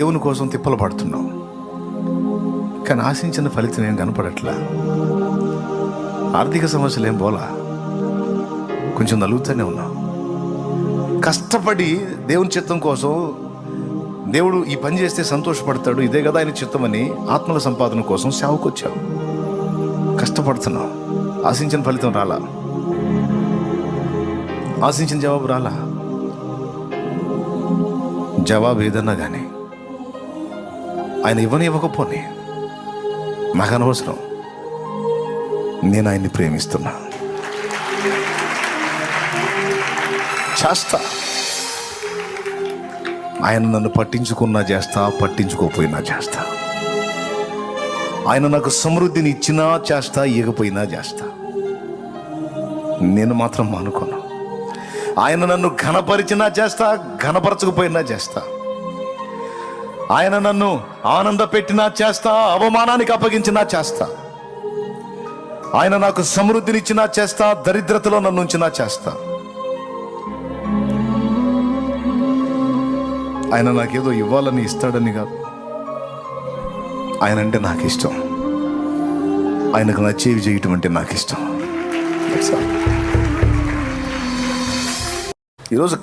దేవుని కోసం తిప్పలు పడుతున్నాం, కానీ ఆశించిన ఫలితం ఏం కనపడట్లా. ఆర్థిక సమస్యలు ఏం పోలా, కొంచెం నలుగుతూనే ఉన్నాం. కష్టపడి దేవుని చిత్తం కోసం, దేవుడు ఈ పని చేస్తే సంతోషపడతాడు, ఇదే కదా ఆయన చిత్తం అని ఆత్మల సంపాదన కోసం సేవకు వచ్చావు. కష్టపడుతున్నాం, ఆశించిన ఫలితం రాలా, ఆశించిన జవాబు రాలా. జవాబు ఏదన్నా కానీ ఆయన ఇవ్వకపోని నాకు అనవసరం, నేను ఆయన్ని ప్రేమిస్తున్నా, చేస్తా. ఆయన నన్ను పట్టించుకున్నా చేస్తా, పట్టించుకోపోయినా చేస్తా. ఆయన నాకు సమృద్ధిని ఇచ్చినా చేస్తా, ఇవ్వకపోయినా చేస్తా. నేను మాత్రం మానుకోను. ఆయన నన్ను ఘనపరిచినా చేస్తా, ఘనపరచకపోయినా చేస్తా. ఆయన నన్ను ఆనంద పెట్టినా చేస్తా, అవమానానికి అప్పగించినా చేస్తా. ఆయన నాకు సమృద్ధినిచ్చినా చేస్తా, దరిద్రతలో నన్ను ఉంచినా చేస్తా. ఆయన నాకేదో ఇవ్వాలని ఇస్తాడని కాదు, ఆయన అంటే నాకు ఇష్టం. ఆయనకు నచ్చేవి చేయటం అంటే నాకు ఇష్టం. ఈరోజు